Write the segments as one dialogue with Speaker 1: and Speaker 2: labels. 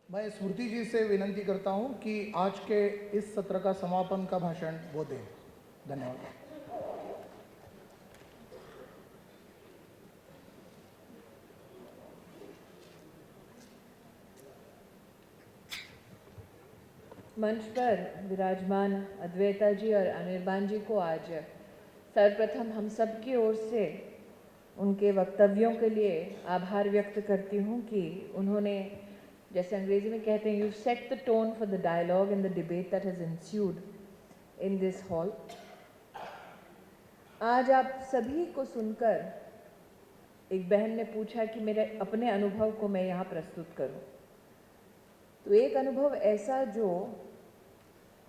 Speaker 1: मैं स्मृति जी से विनंती करता हूं कि आज के इस सत्र का समापन का भाषण वो दें। धन्यवाद।
Speaker 2: मंच पर विराजमान अद्वैता जी और अनिर्बान जी को आज सर्वप्रथम हम सब की ओर से उनके वक्तव्यों के लिए आभार व्यक्त करती हूँ कि उन्होंने, जैसे अंग्रेजी में कहते हैं, you set the tone for the dialogue and the debate that has ensued in this hall. आज आप सभी को सुनकर एक बहन ने पूछा कि मेरे अपने अनुभव को मैं यहाँ प्रस्तुत करूँ। तो एक अनुभव ऐसा जो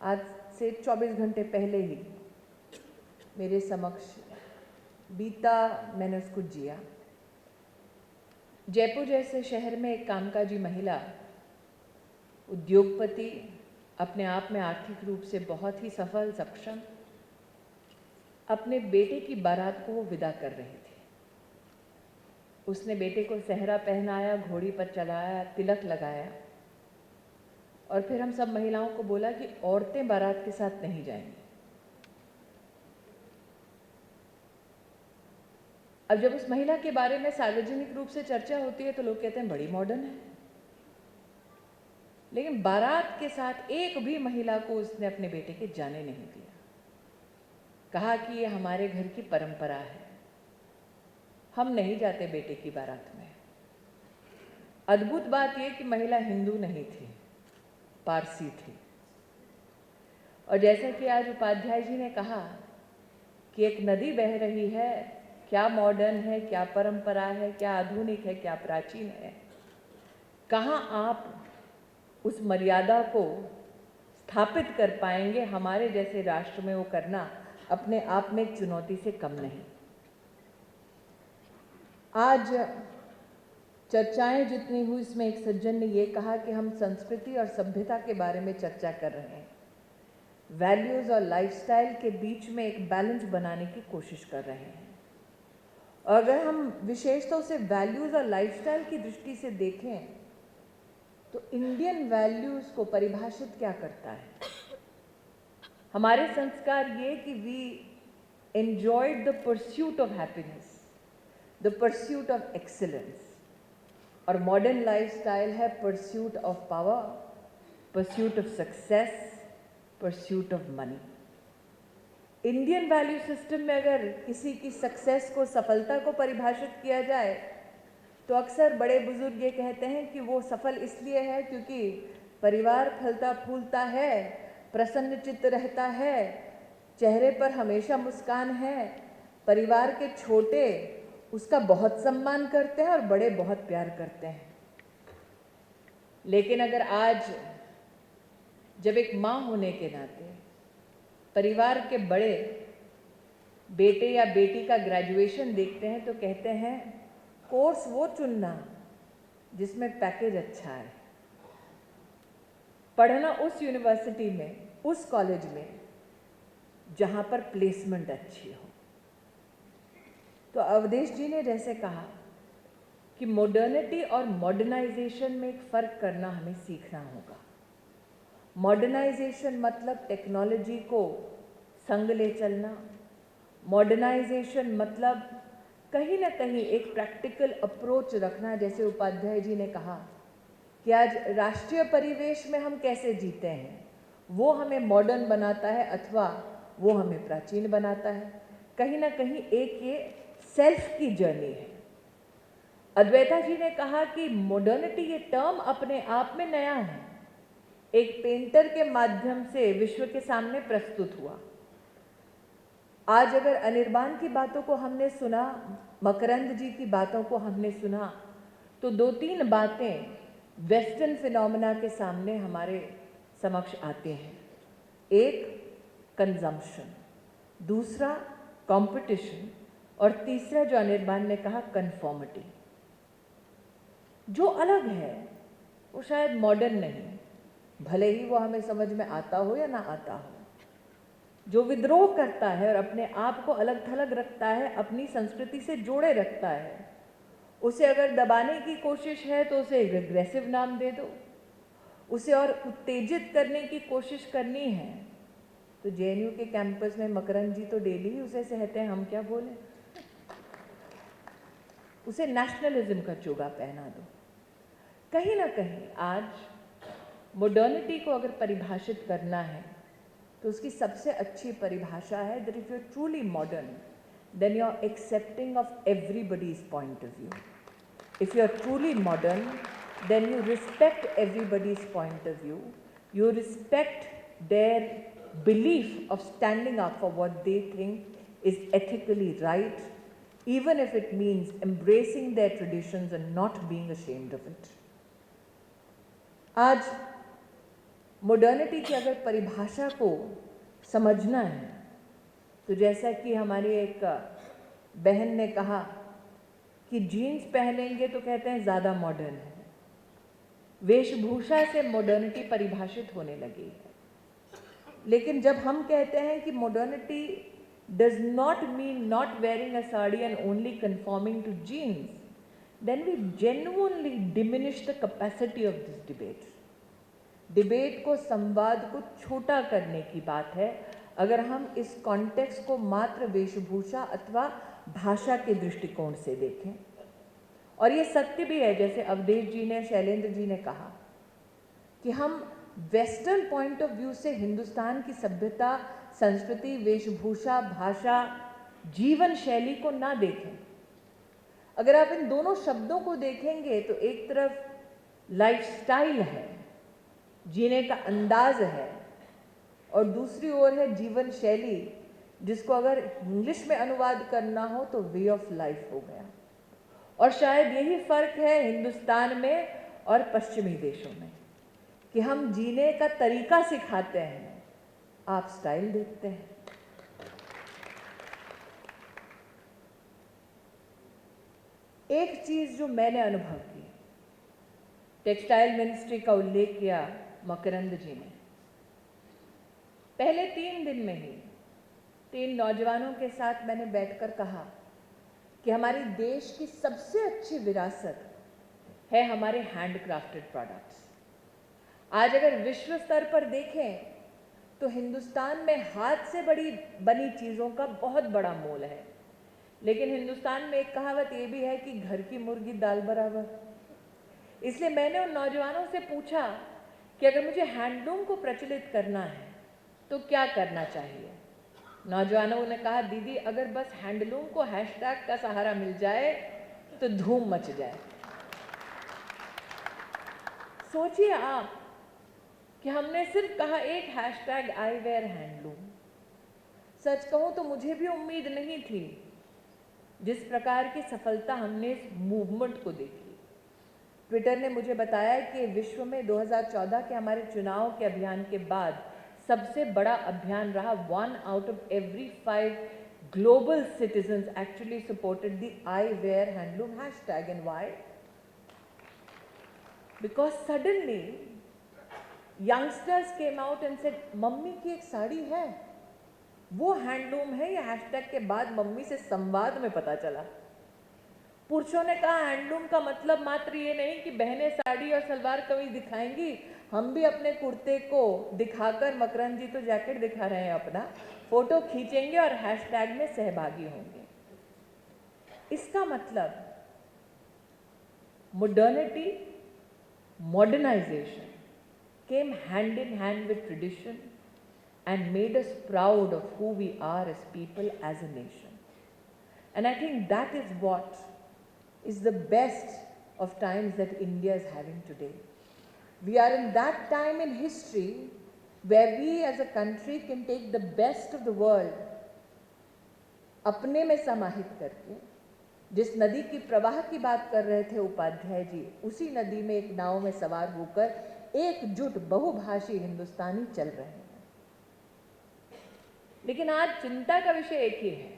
Speaker 2: आज से 24 घंटे पहले ही मेरे समक्ष बीता, मैंने उसको जिया। जयपुर जैसे शहर में एक कामकाजी महिला, उद्योगपति, अपने आप में आर्थिक रूप से बहुत ही सफल सक्षम, अपने बेटे की बारात को वो विदा कर रही थी। उसने बेटे को सेहरा पहनाया, घोड़ी पर चलाया, तिलक लगाया और फिर हम सब महिलाओं को बोला कि औरतें बारात के साथ नहीं जाएंगी। अब जब उस महिला के बारे में सार्वजनिक रूप से चर्चा होती है तो लोग कहते हैं बड़ी मॉडर्न है, लेकिन बारात के साथ एक भी महिला को उसने अपने बेटे के जाने नहीं दिया। कहा कि ये हमारे घर की परंपरा है, हम नहीं जाते बेटे की बारात में। अद्भुत बात यह कि महिला हिंदू नहीं थी, पारसी थी। और जैसा कि आज उपाध्याय जी ने कहा कि एक नदी बह रही है, क्या मॉडर्न है, क्या परंपरा है, क्या आधुनिक है, क्या प्राचीन है, कहाँ आप उस मर्यादा को स्थापित कर पाएंगे। हमारे जैसे राष्ट्र में वो करना अपने आप में एक चुनौती से कम नहीं। आज चर्चाएं जितनी हुई, इसमें एक सज्जन ने ये कहा कि हम संस्कृति और सभ्यता के बारे में चर्चा कर रहे हैं, वैल्यूज़ और लाइफस्टाइल के बीच में एक बैलेंस बनाने की कोशिश कर रहे हैं। और अगर हम विशेषतः से वैल्यूज़ और लाइफस्टाइल की दृष्टि से देखें तो इंडियन वैल्यूज़ को परिभाषित क्या करता है? हमारे संस्कार ये कि we enjoyed the pursuit of happiness, the pursuit of excellence. और मॉडर्न लाइफस्टाइल है pursuit of power, pursuit of success, pursuit of money. Indian value system में अगर किसी की सक्सेस को, सफलता को परिभाषित किया जाए तो अक्सर बड़े बुजुर्ग ये कहते हैं कि वो सफल इसलिए है क्योंकि परिवार फलता फूलता है, प्रसन्न चित्त रहता है, चेहरे पर हमेशा मुस्कान है, परिवार के छोटे उसका बहुत सम्मान करते हैं और बड़े बहुत प्यार करते हैं। लेकिन अगर आज जब एक माँ होने के नाते परिवार के बड़े बेटे या बेटी का ग्रेजुएशन देखते हैं तो कहते हैं कोर्स वो चुनना जिसमें पैकेज अच्छा है, पढ़ना उस यूनिवर्सिटी में, उस कॉलेज में जहाँ पर प्लेसमेंट अच्छी हो। तो अवधेश जी ने जैसे कहा कि मॉडर्निटी और मॉडर्नाइजेशन में एक फ़र्क करना हमें सीखना होगा। मॉडर्नाइजेशन मतलब टेक्नोलॉजी को संग ले चलना, मॉडर्नाइजेशन मतलब कहीं ना कहीं एक प्रैक्टिकल अप्रोच रखना। जैसे उपाध्याय जी ने कहा कि आज राष्ट्रीय परिवेश में हम कैसे जीते हैं वो हमें मॉडर्न बनाता है अथवा वो हमें प्राचीन बनाता है। कहीं ना कहीं एक ये सेल्फ की जर्नी है। अद्वैता जी ने कहा कि मॉडर्निटी ये टर्म अपने आप में नया है, एक पेंटर के माध्यम से विश्व के सामने प्रस्तुत हुआ। आज अगर अनिर्बान की बातों को हमने सुना, मकरंद जी की बातों को हमने सुना, तो दो तीन बातें वेस्टर्न फिनोमेना के सामने हमारे समक्ष आते हैं। एक कंजम्पशन, दूसरा कंपटीशन और तीसरा जो अनिर्बान ने कहा कन्फॉर्मिटी। जो अलग है वो शायद मॉडर्न नहीं, भले ही वो हमें समझ में आता हो या ना आता हो। जो विद्रोह करता है और अपने आप को अलग थलग रखता है, अपनी संस्कृति से जोड़े रखता है, उसे अगर दबाने की कोशिश है तो उसे रिग्रेसिव नाम दे दो, उसे और उत्तेजित करने की कोशिश करनी है तो जेएनयू के कैंपस में मकरंद जी तो डेली ही उसे सहते हैं, हम क्या बोले। उसे नेशनलिज्म का चोगा पहना दो। कहीं ना कहीं आज मॉडर्निटी को अगर परिभाषित करना है तो उसकी सबसे अच्छी परिभाषा है that if you are truly modern then you are accepting of everybody's point of view. If you are truly modern, then you respect everybody's point of view. You respect their belief of standing up for what they think is ethically right, even if it means embracing their traditions and not being ashamed of it. आज modernity की अगर परिभाषा को समझना है तो जैसा कि हमारी एक बहन ने कहा कि जीन्स पहनेंगे तो कहते हैं ज़्यादा मॉडर्न है। वेशभूषा से मॉडर्निटी परिभाषित होने लगी है। लेकिन जब हम कहते हैं कि modernity does not mean not wearing a sari and only conforming to jeans, then we genuinely diminish the capacity of this debate. Debate को, संवाद को छोटा करने की बात है अगर हम इस कॉन्टेक्स्ट को मात्र वेशभूषा अथवा भाषा के दृष्टिकोण से देखें। और ये सत्य भी है, जैसे अवधेश जी ने, शैलेंद्र जी ने कहा कि हम वेस्टर्न पॉइंट ऑफ व्यू से हिंदुस्तान की सभ्यता, संस्कृति, वेशभूषा, भाषा, जीवन शैली को ना देखें। अगर आप इन दोनों शब्दों को देखेंगे तो एक तरफ लाइफस्टाइल है, जीने का अंदाज है, और दूसरी ओर है जीवन शैली, जिसको अगर इंग्लिश में अनुवाद करना हो तो वे ऑफ लाइफ हो गया। और शायद यही फर्क है हिंदुस्तान में और पश्चिमी देशों में कि हम जीने का तरीका सिखाते हैं, आप स्टाइल देखते हैं। एक चीज जो मैंने अनुभव की, टेक्सटाइल मिनिस्ट्री का उल्लेख किया मकरंद जी ने। पहले 3 दिन में ही 3 नौजवानों के साथ मैंने बैठकर कहा कि हमारी देश की सबसे अच्छी विरासत है हमारे हैंडक्राफ्टेड प्रोडक्ट्स। आज अगर विश्व स्तर पर देखें तो हिंदुस्तान में हाथ से बनी चीज़ों का बहुत बड़ा मोल है, लेकिन हिंदुस्तान में एक कहावत ये भी है कि घर की मुर्गी दाल बराबर। इसलिए मैंने उन नौजवानों से पूछा कि अगर मुझे हैंडलूम को प्रचलित करना है तो क्या करना चाहिए। नौजवानों ने कहा, दीदी अगर बस हैंडलूम को हैशटैग का सहारा मिल जाए तो धूम मच जाए। सोचिए आप कि हमने सिर्फ कहा एक हैशटैग आई वेयर हैंडलूम। सच कहूं तो मुझे भी उम्मीद नहीं थी जिस प्रकार की सफलता हमने इस मूवमेंट को देखी। ट्विटर ने मुझे बताया कि विश्व में 2014 के हमारे चुनाव के अभियान के बाद सबसे बड़ा अभियान रहा। 1 out of every 5 global citizens actually supported the I wear handloom hashtag. And why? Because suddenly youngsters came out and said, mummy की एक साड़ी है, वो हैंडलूम है। ये हैशटैग के बाद मम्मी से संवाद में पता चला। पुरुषों ने कहा हैंडलूम का मतलब मात्र ये नहीं कि बहनें साड़ी और सलवार कमीज दिखाएंगी, हम भी अपने कुर्ते को दिखाकर, मकरंद जी तो जैकेट दिखा रहे हैं अपना, फोटो खींचेंगे और हैशटैग में सहभागी होंगे। इसका मतलब modernity, modernisation came hand in hand with tradition and made us proud of who we are as people, as a nation. And I think that is what is the best of times that India is having today. We are in that time in history where we as a country can take the best of the world अपने में समाहित करके, जिस नदी की प्रवाह की बात कर रहे थे उपाध्याय जी, उसी नदी में एक नाव में सवार होकर एकजुट बहुभाषी हिंदुस्तानी चल रहे हैं। लेकिन आज चिंता का विषय एक ही है।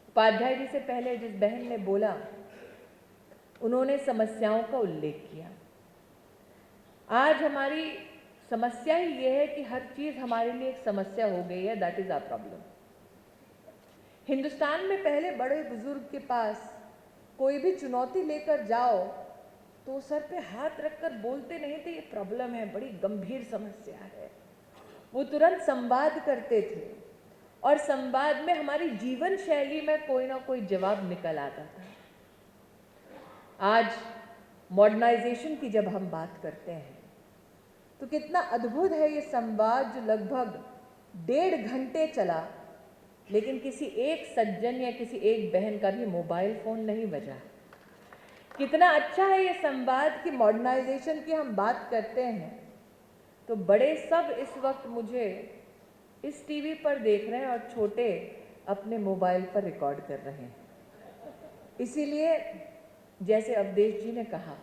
Speaker 2: उपाध्याय जी से पहले जिस बहन ने बोला, उन्होंने समस्याओं का उल्लेख किया। आज हमारी समस्या ही यह है कि हर चीज हमारे लिए एक समस्या हो गई है। That is our problem. Hindustan में पहले बड़े बुजुर्ग के पास कोई भी चुनौती लेकर जाओ तो सर पे हाथ रखकर बोलते नहीं थे, ये प्रॉब्लम है, बड़ी गंभीर समस्या है। वो तुरंत संवाद करते थे और संवाद में हमारी जीवन शैली में कोई ना कोई जवाब निकल आता था। आज मॉडर्नाइजेशन की जब हम बात करते हैं तो कितना अद्भुत है ये संवाद जो लगभग 1.5 घंटे चला, लेकिन किसी एक सज्जन या किसी एक बहन का भी मोबाइल फ़ोन नहीं बजा। कितना अच्छा है ये संवाद कि मॉडर्नाइजेशन की हम बात करते हैं तो बड़े सब इस वक्त मुझे इस टीवी पर देख रहे हैं और छोटे अपने मोबाइल पर रिकॉर्ड कर रहे हैं। इसीलिए जैसे अवधेश जी ने कहा,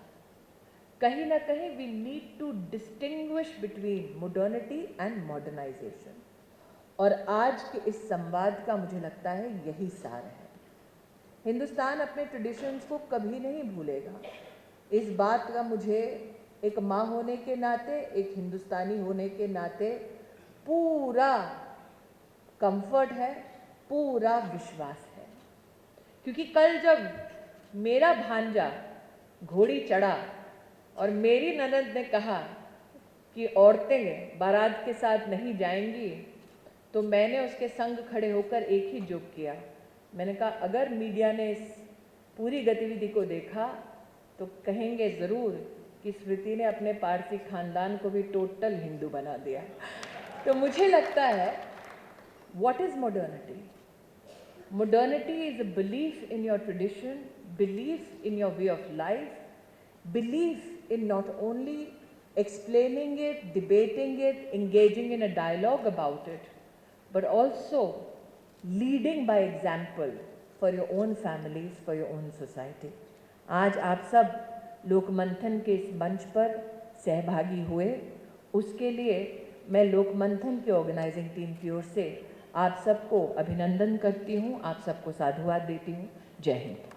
Speaker 2: कहीं ना कहीं we need to distinguish between modernity and modernisation, और आज के इस संवाद का मुझे लगता है यही सार है। हिंदुस्तान अपने ट्रेडिशंस को कभी नहीं भूलेगा। इस बात का मुझे एक माँ होने के नाते, एक हिंदुस्तानी होने के नाते पूरा कंफर्ट है, पूरा विश्वास है। क्योंकि कल जब मेरा भांजा घोड़ी चढ़ा और मेरी ननद ने कहा कि औरतें बारात के साथ नहीं जाएंगी, तो मैंने उसके संग खड़े होकर एक ही जोक किया। मैंने कहा अगर मीडिया ने इस पूरी गतिविधि को देखा तो कहेंगे ज़रूर कि स्मृति ने अपने पारसी खानदान को भी टोटल हिंदू बना दिया। तो मुझे लगता है what is modernity? Modernity is a belief in your tradition, belief in your way of life, belief in not only explaining it, debating it, engaging in a dialogue about it, but also leading by example for your own families, for your own society. आज आप सब लोकमंथन के इस मंच पर सहभागी हुए, उसके लिए मैं लोकमंथन की ऑर्गेनाइजिंग टीम की ओर से आप सबको अभिनंदन करती हूँ, आप सबको साधुवाद देती हूँ। जय हिंद।